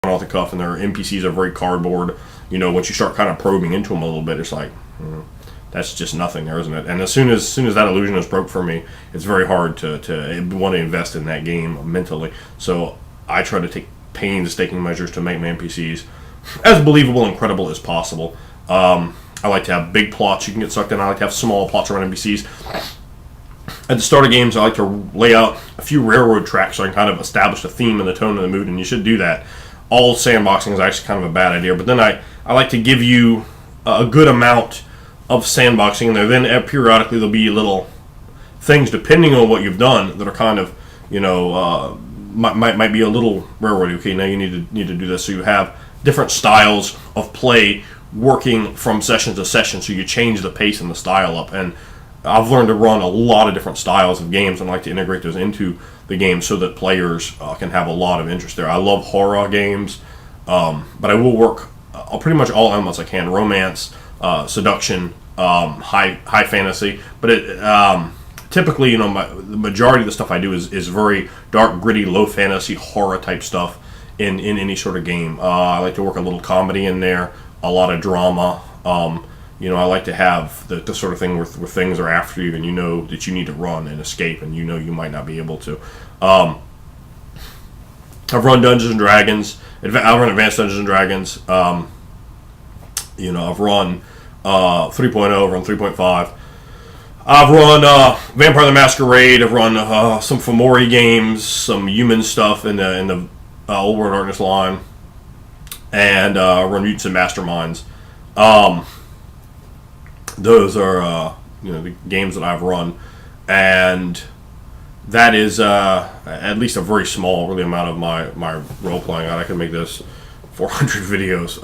off the cuff, and their NPCs are very cardboard. You know, once you start kind of probing into them a little bit, it's like, that's just nothing there, isn't it? And as soon as that illusion is broke for me, it's very hard to want to invest in that game mentally. So I try to take painstaking measures to make my NPCs as believable and credible as possible. I like to have big plots you can get sucked in. I like to have small plots around NPCs. At the start of games, I like to lay out a few railroad tracks so I can kind of establish the theme and the tone and the mood, and you should do that. All sandboxing is actually kind of a bad idea, but then I like to give you a good amount of sandboxing in there. Then periodically there'll be little things, depending on what you've done, that are kind of, might be a little railroady. Okay, now you need to do this. So you have different styles of play working from session to session, so you change the pace and the style up. And I've learned to run a lot of different styles of games, and I like to integrate those into the game so that players can have a lot of interest there. I love horror games, but I will work pretty much all elements I can: romance, seduction, high fantasy. But typically, the majority of the stuff I do is very dark, gritty, low fantasy, horror type stuff in any sort of game. I like to work a little comedy in there, a lot of drama. I like to have the sort of thing where things are after you, and you know that you need to run and escape, and you know you might not be able to. I've run Dungeons and Dragons. I've run Advanced Dungeons and Dragons. I've run 3.0. I've run 3.5. I've run Vampire the Masquerade. I've run some Fomori games, some human stuff in the Old World Darkness line, and run Mutants and Masterminds. Those are the games that I've run, and that is at least a very small really amount of my role playing. I could make this 400 videos,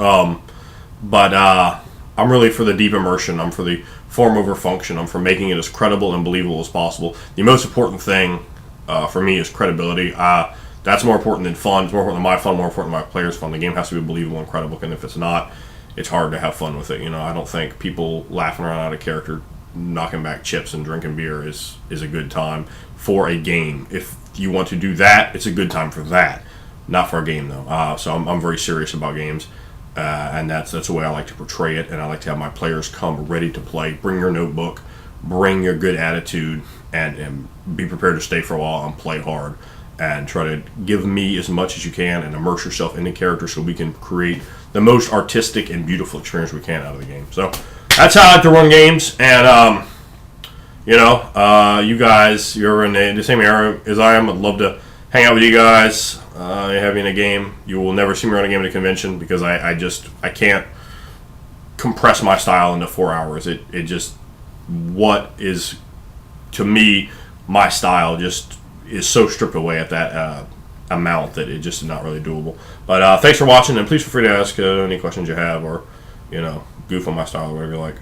but I'm really for the deep immersion. I'm for the form over function. I'm for making it as credible and believable as possible. The most important thing for me is credibility. That's more important than fun. It's more important than my fun, more important than my players' fun. The game has to be believable and credible, and if it's not, it's hard to have fun with it. I don't think people laughing around out of character, knocking back chips and drinking beer is a good time for a game. If you want to do that, it's a good time for that, not for a game though. So I'm very serious about games, and that's the way I like to portray it. And I like to have my players come ready to play. Bring your notebook, bring your good attitude, and be prepared to stay for a while and play hard. And try to give me as much as you can and immerse yourself in the character so we can create the most artistic and beautiful experience we can out of the game. So that's how I like to run games. And, you guys, you're in the same area as I am. I'd love to hang out with you guys, have you in a game. You will never see me run a game at a convention because I can't compress my style into 4 hours. It just, what is, to me, my style just is so stripped away at that amount that it just is not really doable. But thanks for watching, and please feel free to ask any questions you have, or goof on my style or whatever you like.